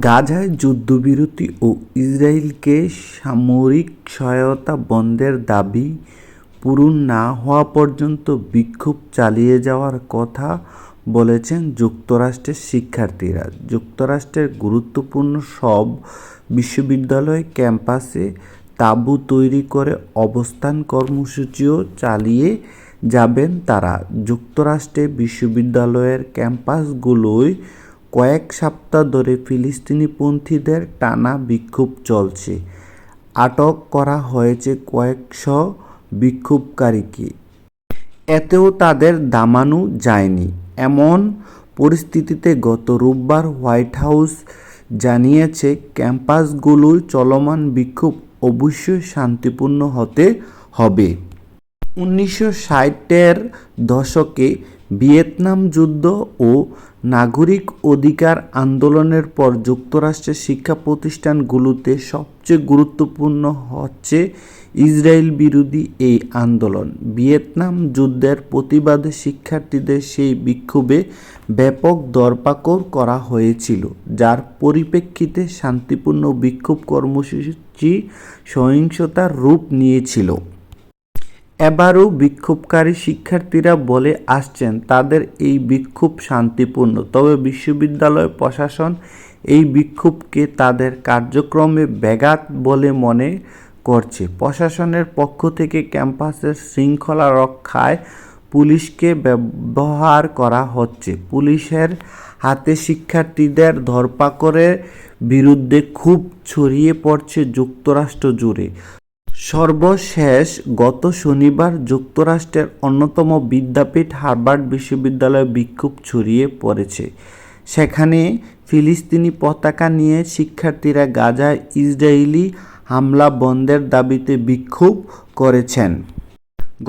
গাজায় যুদ্ধবিরতি ও ইসরায়েলকে সামরিক সহায়তা বন্ধের দাবি পূরণ না হওয়া পর্যন্ত বিক্ষোভ চালিয়ে যাওয়ার কথা বলেছেন যুক্তরাষ্ট্রের শিক্ষার্থীরা। যুক্তরাষ্ট্রের গুরুত্বপূর্ণ সব বিশ্ববিদ্যালয় ক্যাম্পাসে তাঁবু তৈরি করে অবস্থান কর্মসূচিও চালিয়ে যাবেন তারা। যুক্তরাষ্ট্রের বিশ্ববিদ্যালয়ের ক্যাম্পাসগুলোয় কয়েক সপ্তাহ ধরে ফিলিস্তিনিপন্থীদের টানা বিক্ষোভ চলছে। আটক করা হয়েছে কয়েকশো বিক্ষোভকারীকে, এতেও তাদের দামানো যায়নি। এমন পরিস্থিতিতে গত রোববার হোয়াইট হাউস জানিয়েছে, ক্যাম্পাসগুলোয় চলমান বিক্ষোভ অবশ্যই শান্তিপূর্ণ হতে হবে। 1960-এর দশকে ভিয়েতনাম যুদ্ধ ও নাগরিক অধিকার আন্দোলনের পর যুক্তরাষ্ট্রের শিক্ষা প্রতিষ্ঠানগুলোতে সবচেয়ে গুরুত্বপূর্ণ হচ্ছে ইসরায়েল বিরোধী এই আন্দোলন। ভিয়েতনাম যুদ্ধের প্রতিবাদে শিক্ষার্থীদের সেই বিক্ষোভে ব্যাপক ধরপাকড় করা হয়েছিল, যার পরিপ্রেক্ষিতে শান্তিপূর্ণ বিক্ষোভ কর্মসূচি সহিংসতার রূপ নিয়েছিল। এবারও বিক্ষোভকারী শিক্ষার্থীরা বলে আসছেন তাদের এই বিক্ষোভ শান্তিপূর্ণ, তবে বিশ্ববিদ্যালয় প্রশাসন এই বিক্ষোভকে তাদের কার্যক্রমে ব্যাঘাত বলে মনে করছে। প্রশাসনের পক্ষ থেকে ক্যাম্পাসের শৃঙ্খলা রক্ষায় পুলিশকে ব্যবহার করা হচ্ছে। পুলিশের হাতে শিক্ষার্থীদের ধরপাকড়ের বিরুদ্ধে ক্ষোভ ছড়িয়ে পড়ছে যুক্তরাষ্ট্র জুড়ে। সর্বশেষ গত শনিবার যুক্তরাষ্ট্রের অন্যতম বিদ্যাপীঠ হার্ভার্ড বিশ্ববিদ্যালয়ে বিক্ষোভ ছড়িয়ে পড়েছে। সেখানে ফিলিস্তিনি পতাকা নিয়ে শিক্ষার্থীরা গাজায় ইসরায়েলি হামলা বন্ধের দাবিতে বিক্ষোভ করেছেন।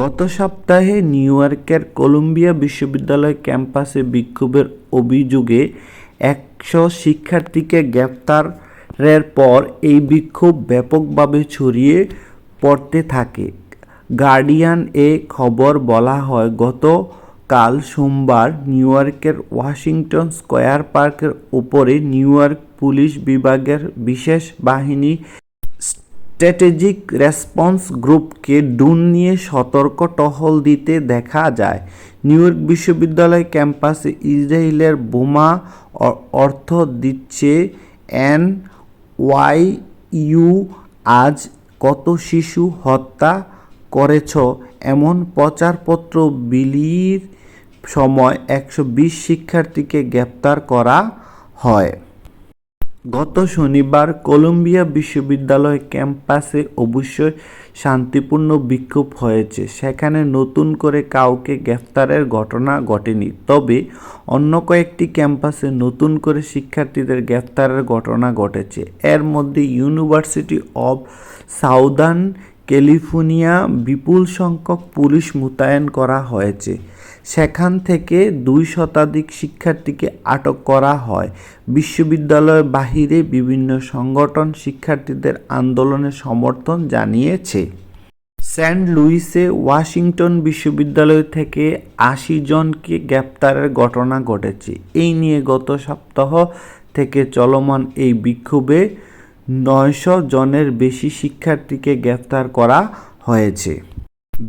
গত সপ্তাহে নিউ ইয়র্কের কলম্বিয়া বিশ্ববিদ্যালয় ক্যাম্পাসে বিক্ষোভের অভিযোগে 100 শিক্ষার্থীকে গ্রেপ্তারের পর এই বিক্ষোভ ব্যাপকভাবে ছড়িয়ে পড়তে থাকে। গার্ডিয়ান এ খবর বলা হয়, গতকাল সোমবার নিউ ইয়র্কের ওয়াশিংটন স্কয়ার পার্কের উপরে নিউ ইয়র্ক পুলিশ বিভাগের বিশেষ বাহিনী স্ট্র্যাটেজিক রেসপন্স গ্রুপকে ড্রোন নিয়ে সতর্ক টহল দিতে দেখা যায়। নিউ ইয়র্ক বিশ্ববিদ্যালয় ক্যাম্পাসে ইসরায়েলের বোমা অর্থ দিচ্ছে এনওয়াইইউ আজ কত শিশু হত্যা করেছ এমন প্রচারপত্র বিলির সময় 120 শিক্ষার্থীকে গ্রেপ্তার করা হয়। গত শনিবার কলম্বিয়া বিশ্ববিদ্যালয় ক্যাম্পাসে অবশ্যই শান্তিপূর্ণ বিক্ষোভ হয়েছে। সেখানে নতুন করে কাউকে গ্রেফতারের ঘটনা ঘটেনি, তবে অন্য কয়েকটি ক্যাম্পাসে নতুন করে শিক্ষার্থীদের গ্রেফতারের ঘটনা ঘটেছে। এর মধ্যে ইউনিভার্সিটি অব সাউদার্ন ক্যালিফোর্নিয়া বিপুল সংখ্যক পুলিশ মোতায়েন করা হয়েছে। সেখান থেকে 2 শতাধিক শিক্ষার্থীকে আটক করা হয়। বিশ্ববিদ্যালয়ের বাহিরে বিভিন্ন সংগঠন শিক্ষার্থীদের আন্দোলনের সমর্থন জানিয়েছে। সেন্ট লুইসে ওয়াশিংটন বিশ্ববিদ্যালয় থেকে 80 জনকে গ্রেপ্তারের ঘটনা ঘটেছে। এই নিয়ে গত সপ্তাহ থেকে চলমান এই বিক্ষোভে 900 জনের বেশি শিক্ষার্থীকে গ্রেপ্তার করা হয়েছে।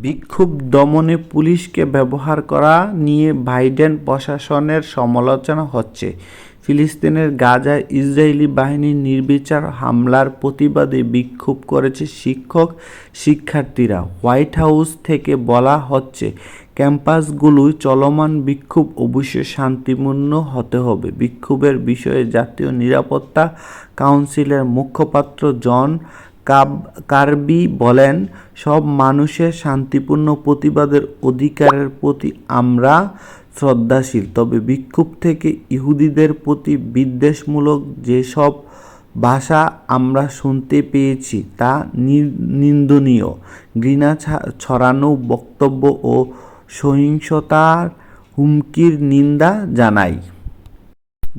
বিক্ষোভ দমনে পুলিশকে ব্যবহার করা নিয়ে বাইডেন প্রশাসনের সমালোচনা হচ্ছে। ফিলিস্তিনের গাজায় ইসরায়েলি বাহিনীর নির্বিচার হামলার প্রতিবাদে বিক্ষোভ করেছে শিক্ষার্থীরা। হোয়াইট হাউস থেকে বলা হচ্ছে, ক্যাম্পাসগুলোয় চলমান বিক্ষোভ অবশ্যই শান্তিপূর্ণ হতে হবে। বিক্ষোভের বিষয়ে জাতীয় নিরাপত্তা কাউন্সিলের মুখপাত্র জন কার্বি বলেন, সব মানুষের শান্তিপূর্ণ প্রতিবাদের অধিকারের প্রতি আমরা শ্রদ্ধাশীল, তবে বিক্ষোভ থেকে ইহুদিদের প্রতি বিদ্বেষমূলক যেসব ভাষা আমরা শুনতে পেয়েছি তা নিন্দনীয়। ঘৃণা ছড়ানো বক্তব্য ও সহিংসতার হুমকির নিন্দা জানাই।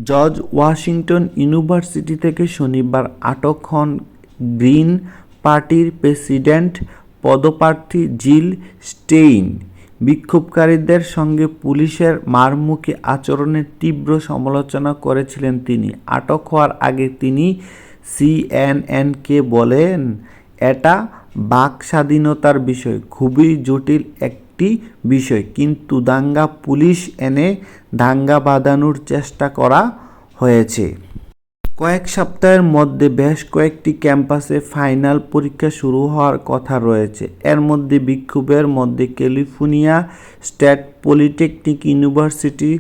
জর্জ ওয়াশিংটন ইউনিভার্সিটি থেকে শনিবার আটক হন গ্রিন পার্টির প্রেসিডেন্ট পদপ্রার্থী জিল স্টেইন। বিক্ষোভকারীদের সঙ্গে পুলিশের মারমুখী আচরণের তীব্র সমালোচনা করেছিলেন তিনি। আটক হওয়ার আগে তিনি সিএনএনকে বলেন, এটা বাক স্বাধীনতার বিষয়, খুবই জটিল একটি বিষয়, কিন্তু দাঙ্গা পুলিশ এনে দাঙ্গা বাঁধানোর চেষ্টা করা হয়েছে। কয়েক সপ্তাহের মধ্যে বেশ কয়েকটি ক্যাম্পাসে ফাইনাল পরীক্ষা শুরু হওয়ার কথা রয়েছে। এর মধ্যে বিক্ষোভের মধ্যে California state polytechnic university,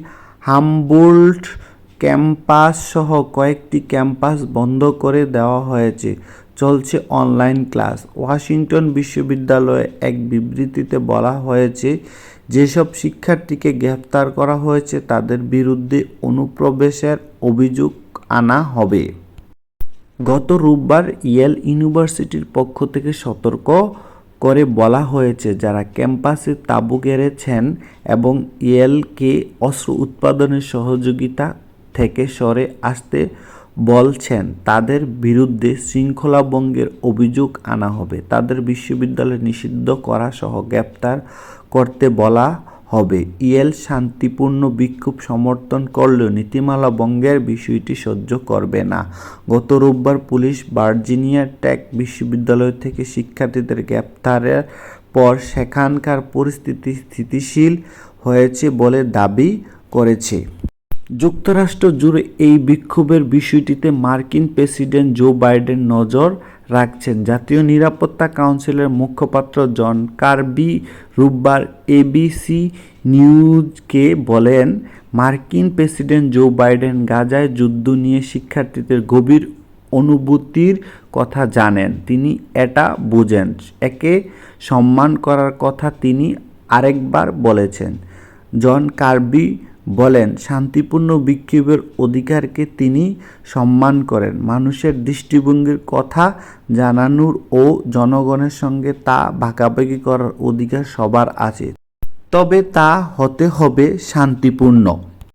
Humboldt campus সহ কয়েকটি ক্যাম্পাস বন্ধ করে দেওয়া হয়েছে। চলছে অনলাইন ক্লাস। ওয়াশিংটন বিশ্ববিদ্যালয়ে এক বিবৃতিতে বলা হয়েছে, যেসব শিক্ষার্থীকে গ্রেফতার করা হয়েছে তাদের বিরুদ্ধে অনুপ্রবেশের অভিযোগ আনা হবে। গত রোববার ইয়েল ইউনিভার্সিটির পক্ষ থেকে সতর্ক করে বলা হয়েছে, যারা ক্যাম্পাসে তাঁবু গেড়েছেন এবং ইয়েলকে অস্ত্র উৎপাদনের সহযোগিতা থেকে সরে আসতে বলছেন তাদের বিরুদ্ধে শৃঙ্খলাভঙ্গের অভিযোগ আনা হবে। তাদের বিশ্ববিদ্যালয় নিষিদ্ধ করা সহ গ্রেপ্তার করতে বলা হবে। ইয়েল শান্তিপূর্ণ বিক্ষোভ সমর্থন করলেও নীতিমালা ভঙ্গের বিষয়টি সহ্য করবে না। গত রোববার পুলিশ ভার্জিনিয়া টেক বিশ্ববিদ্যালয় থেকে শিক্ষার্থীদের গ্রেপ্তারের পর সেখানকার পরিস্থিতি স্থিতিশীল হয়েছে বলে দাবি করেছে। যুক্তরাষ্ট্র জুড়ে এই বিক্ষোভের বিষয়টিতে মার্কিন প্রেসিডেন্ট জো বাইডেন নজর রাখছেন। জাতীয় নিরাপত্তা কাউন্সিলের মুখপাত্র জন কার্বি রোববার এবিসি নিউজকে বলেন, মার্কিন প্রেসিডেন্ট জো বাইডেন গাজায় যুদ্ধ নিয়ে শিক্ষার্থীদের গভীর অনুভূতির কথা জানেন। তিনি এটা বুঝেন। একে সম্মান করার কথা তিনি আরেকবার বলেছেন। জন কার্বি বলেন, শান্তিপূর্ণ বিক্ষোভের অধিকারকে তিনি সম্মান করেন। মানুষের দৃষ্টিভঙ্গির কথা জানানোর ও জনগণের সঙ্গে তা ভাগাভাগি করার অধিকার সবার আছে, তবে তা হতে হবে শান্তিপূর্ণ।